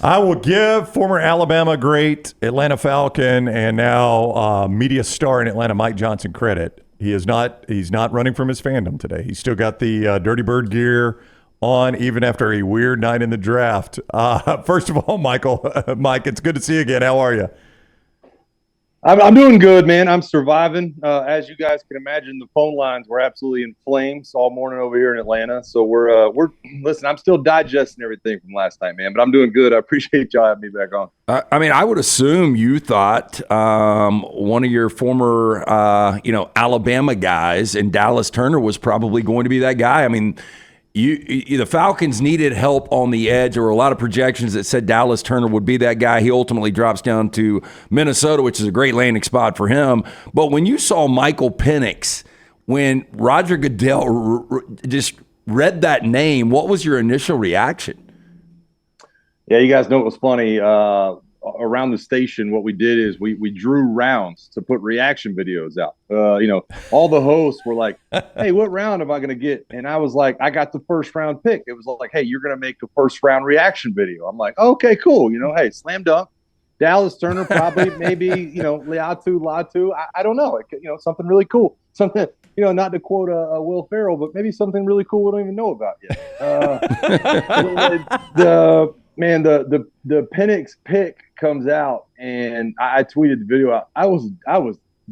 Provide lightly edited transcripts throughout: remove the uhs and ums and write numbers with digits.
I will give former Alabama great, Atlanta Falcon, and now media star in Atlanta, Mike Johnson, credit. He's not running from his fandom today. He's still got the Dirty Bird gear on, even after a weird night in the draft. First of all, Mike, it's good to see you again. How are you? I'm doing good, man. I'm surviving. As you guys can imagine, the phone lines were absolutely in flames all morning over here in Atlanta. So we're listen. I'm still digesting everything from last night, man. But I'm doing good. I appreciate y'all having me back on. I mean, I would assume you thought one of your former, Alabama guys and Dallas Turner was probably going to be that guy. I mean, the Falcons needed help on the edge. There were a lot of projections that said Dallas Turner would be that guy. He ultimately drops down to Minnesota, which is a great landing spot for him. But when you saw Michael Penix, when Roger Goodell just read that name, what was your initial reaction? Yeah, you guys know what was funny. Around the station, what we did is we drew rounds to put reaction videos out. All the hosts were like, "Hey, what round am I going to get?" And I was like, "I got the first round pick." It was like, "Hey, you're going to make a first round reaction video." I'm like, "Okay, cool." Hey, slam dunk. Dallas Turner, probably, maybe, Latu. I don't know. Something really cool. Something, not to quote Will Ferrell, but maybe something really cool we don't even know about yet. The Penix pick comes out, and I tweeted the video out. I was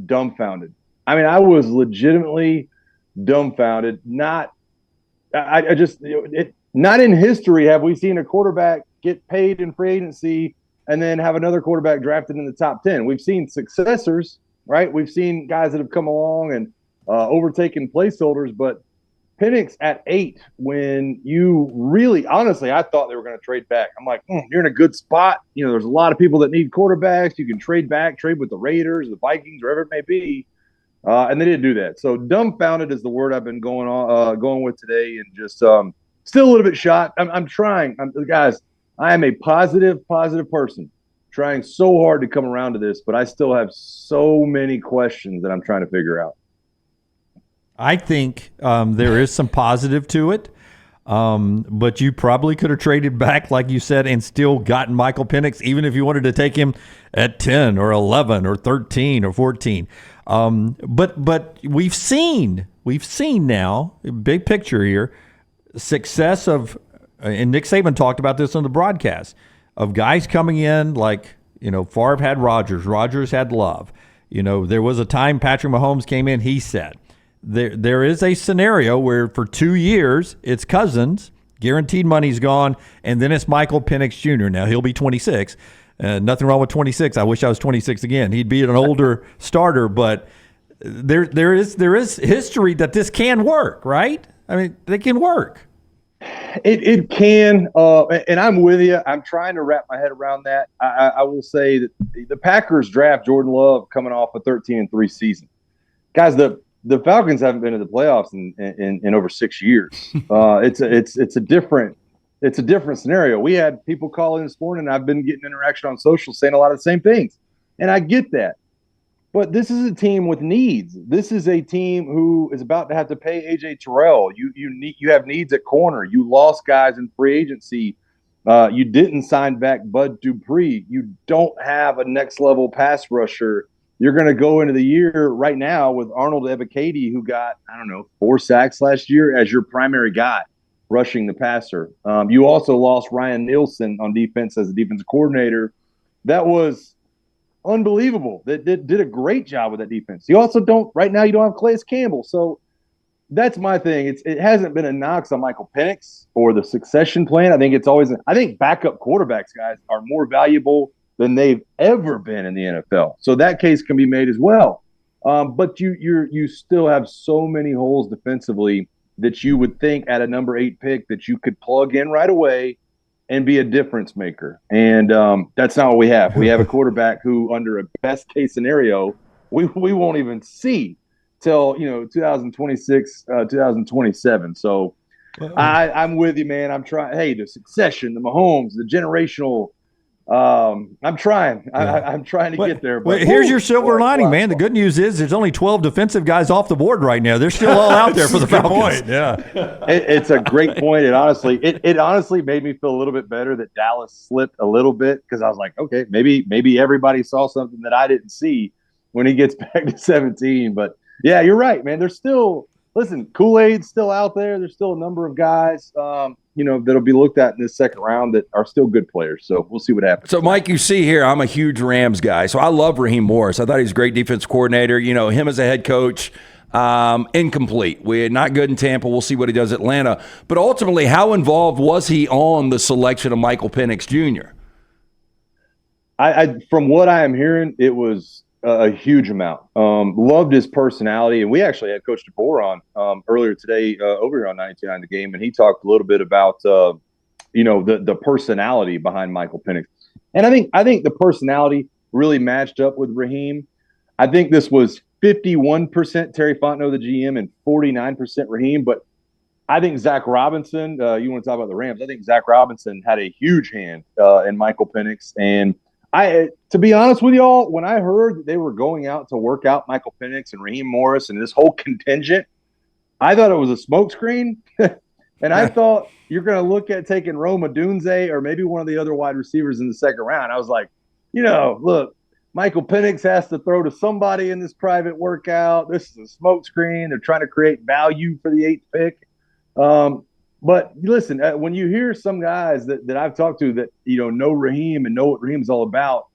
dumbfounded. I mean, I was legitimately dumbfounded. Not in history have we seen a quarterback get paid in free agency and then have another quarterback drafted in the top 10. We've seen successors, right? We've seen guys that have come along and overtaken placeholders, but Penix at 8, when you really, honestly, I thought they were going to trade back. I'm like, you're in a good spot. There's a lot of people that need quarterbacks. You can trade with the Raiders, the Vikings, wherever it may be. And they didn't do that. So dumbfounded is the word I've been going with today, and just still a little bit shocked. I'm trying. Guys, I am a positive person, trying so hard to come around to this, but I still have so many questions that I'm trying to figure out. I think there is some positive to it, but you probably could have traded back, like you said, and still gotten Michael Penix, even if you wanted to take him at 10 or 11 or 13 or 14. But we've seen now, big picture here, success of, and Nick Saban talked about this on the broadcast, of guys coming in like, Favre had Rodgers had Love. There was a time Patrick Mahomes came in, he said. There is a scenario where for 2 years it's Cousins, guaranteed money's gone, and then it's Michael Penix Jr. Now he'll be 26. Nothing wrong with 26. I wish I was 26 again. He'd be an older starter, but there is history that this can work, right? I mean, they can work. It can, and I'm with you. I'm trying to wrap my head around that. I will say that the Packers draft Jordan Love coming off a 13-3 season. Guys, the Falcons haven't been in the playoffs in over 6 years. It's a different scenario. We had people call in this morning. I've been getting interaction on social saying a lot of the same things, and I get that. But this is a team with needs. This is a team who is about to have to pay A.J. Terrell. You have needs at corner. You lost guys in free agency. You didn't sign back Bud Dupree. You don't have a next level pass rusher. You're going to go into the year right now with Arnold Ebiketie, who got, 4 sacks last year, as your primary guy rushing the passer. You also lost Ryan Nielsen on defense as a defensive coordinator. That was unbelievable. That did a great job with that defense. You also don't have Calais Campbell. So that's my thing. It hasn't been a knock on Michael Penix or the succession plan. I think backup quarterbacks, guys, are more valuable than they've ever been in the NFL. So that case can be made as well. But you still have so many holes defensively that you would think at a number 8 pick that you could plug in right away and be a difference maker. And that's not what we have. We have a quarterback who, under a best case scenario, we won't even see till 2026, 2027. So I'm with you, man. I'm trying. Hey, the succession, the Mahomes, the generational I'm trying. I'm trying to get there. Well, But here's your silver boy, lining, wow. man. The good news is there's only 12 defensive guys off the board right now. They're still all out there for the Good Falcons. point. Yeah. It's a great point. It honestly made me feel a little bit better that Dallas slipped a little bit, because I was like, okay, maybe everybody saw something that I didn't see when he gets back to 17. But yeah, you're right, man. There's still, listen, Kool-Aid's still out there. There's still a number of guys, that'll be looked at in this second round that are still good players. So we'll see what happens. So, Mike, you see here, I'm a huge Rams guy. So I love Raheem Morris. I thought he was a great defense coordinator. Him as a head coach, incomplete. We're not good in Tampa. We'll see what he does at Atlanta. But ultimately, how involved was he on the selection of Michael Penix Jr.? I from what I am hearing, it was a huge amount. Loved his personality, and we actually had Coach DeBoer on earlier today over here on 92.9 The Game, and he talked a little bit about the personality behind Michael Penix, and I think the personality really matched up with Raheem. I think this was 51% Terry Fontenot, the GM, and 49% Raheem, but I think Zach Robinson. You want to talk about the Rams? I think Zach Robinson had a huge hand in Michael Penix, and to be honest with y'all, when I heard that they were going out to work out Michael Penix and Raheem Morris and this whole contingent, I thought it was a smokescreen. And I thought you're going to look at taking Rome Odunze or maybe one of the other wide receivers in the second round. I was like, look, Michael Penix has to throw to somebody in this private workout. This is a smokescreen. They're trying to create value for the 8th pick. But listen, when you hear some guys that I've talked to that know Raheem and know what Raheem's all about,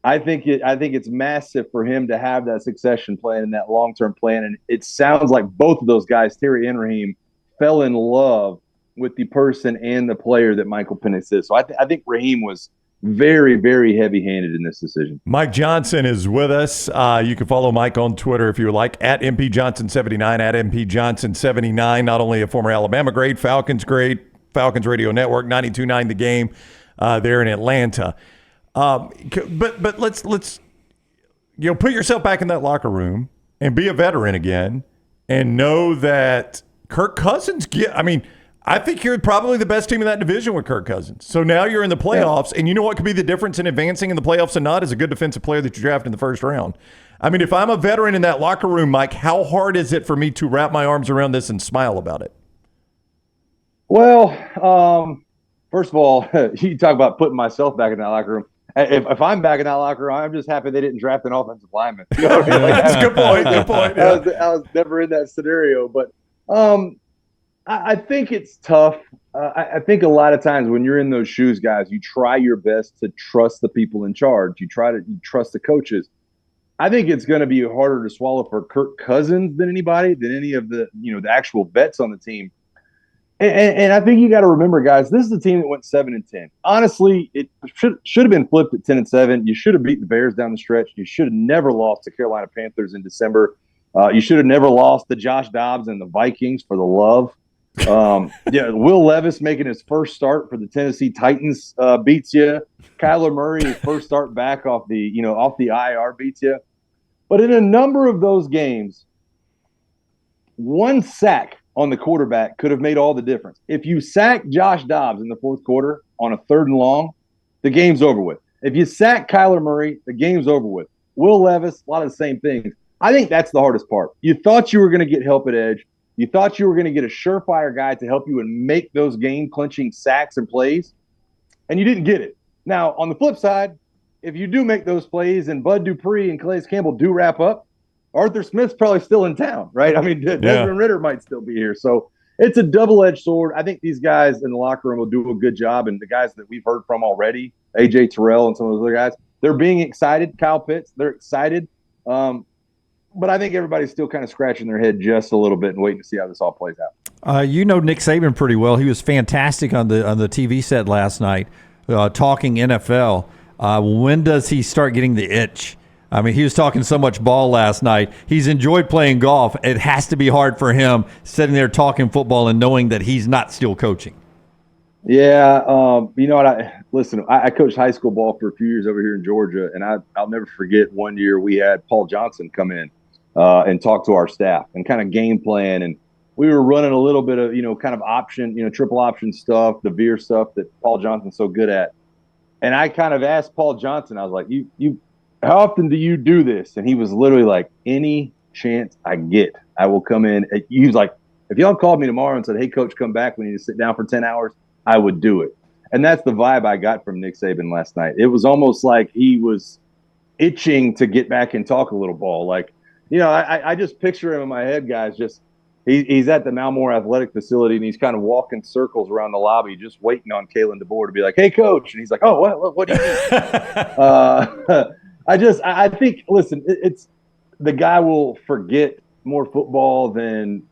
I think it's massive for him to have that succession plan and that long-term plan. And it sounds like both of those guys, Terry and Raheem, fell in love with the person and the player that Michael Penix is. So I think Raheem was very, very heavy-handed in this decision. Mike Johnson is with us. You can follow Mike on Twitter if you would like, at MPJohnson79, at MPJohnson79. Not only a former Alabama great, Falcons Radio Network, 92.9 The Game there in Atlanta. But let's put yourself back in that locker room and be a veteran again and know that Kirk Cousins I think you're probably the best team in that division with Kirk Cousins. So now you're in the playoffs, and you know what could be the difference in advancing in the playoffs and not is a good defensive player that you draft in the first round. If I'm a veteran in that locker room, Mike, how hard is it for me to wrap my arms around this and smile about it? Well, first of all, you talk about putting myself back in that locker room. If I'm back in that locker room, I'm just happy they didn't draft an offensive lineman. You know what I mean? That's a good point. Good point. Yeah. I was never in that scenario, but I think it's tough. I think a lot of times when you're in those shoes, guys, you try your best to trust the people in charge. You trust the coaches. I think it's going to be harder to swallow for Kirk Cousins than any of the the actual vets on the team. And I think you got to remember, guys, this is a team that went 7-10. Honestly, it should have been flipped at 10-7. You should have beat the Bears down the stretch. You should have never lost to Carolina Panthers in December. You should have never lost to Josh Dobbs and the Vikings for the love. Will Levis making his first start for the Tennessee Titans beats you. Kyler Murray, his first start back off the IR beats you. But in a number of those games, one sack on the quarterback could have made all the difference. If you sack Josh Dobbs in the fourth quarter on a 3rd and long, the game's over with. If you sack Kyler Murray, the game's over with. Will Levis, a lot of the same things. I think that's the hardest part. You thought you were going to get help at edge. You thought you were going to get a surefire guy to help you and make those game-clinching sacks and plays, and you didn't get it. Now, on the flip side, if you do make those plays and Bud Dupree and Calais Campbell do wrap up, Arthur Smith's probably still in town, right? Desmond Ridder might still be here. So it's a double-edged sword. I think these guys in the locker room will do a good job, and the guys that we've heard from already, A.J. Terrell and some of those other guys, they're being excited. Kyle Pitts, they're excited. But I think everybody's still kind of scratching their head just a little bit and waiting to see how this all plays out. You know Nick Saban pretty well. He was fantastic on the TV set last night, talking NFL. When does he start getting the itch? He was talking so much ball last night. He's enjoyed playing golf. It has to be hard for him sitting there talking football and knowing that he's not still coaching. Yeah, you know what? I coached high school ball for a few years over here in Georgia, and I'll never forget one year we had Paul Johnson come in and talk to our staff and kind of game plan. And we were running a little bit of, kind of option, triple option stuff, the veer stuff that Paul Johnson's so good at. And I kind of asked Paul Johnson, I was like, how often do you do this? And he was literally like, any chance I get, I will come in. He was like, if y'all called me tomorrow and said, hey, coach, come back, we need to sit down for 10 hours, I would do it. And that's the vibe I got from Nick Saban last night. It was almost like he was itching to get back and talk a little ball. Like, I just picture him in my head, guys, just he's at the Malmore Athletic Facility, and he's kind of walking circles around the lobby just waiting on Kalen DeBoer to be like, hey, coach. And he's like, oh, what do you mean? I think, listen, it's the guy will forget more football than,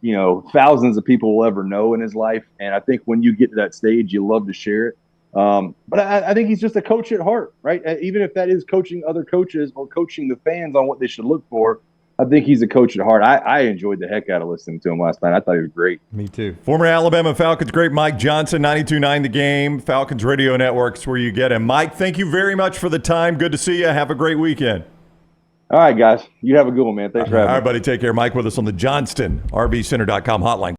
thousands of people will ever know in his life. And I think when you get to that stage, you love to share it. But I think he's just a coach at heart, right? Even if that is coaching other coaches or coaching the fans on what they should look for, I think he's a coach at heart. I enjoyed the heck out of listening to him last night. I thought he was great. Me too. Former Alabama Falcons great Mike Johnson, 92.9 The Game, Falcons Radio Network's where you get him. Mike, thank you very much for the time. Good to see you. Have a great weekend. All right, guys. You have a good one, man. Thanks for having me. All right, buddy. Take care. Mike with us on the Johnston, RVCenter.com hotline.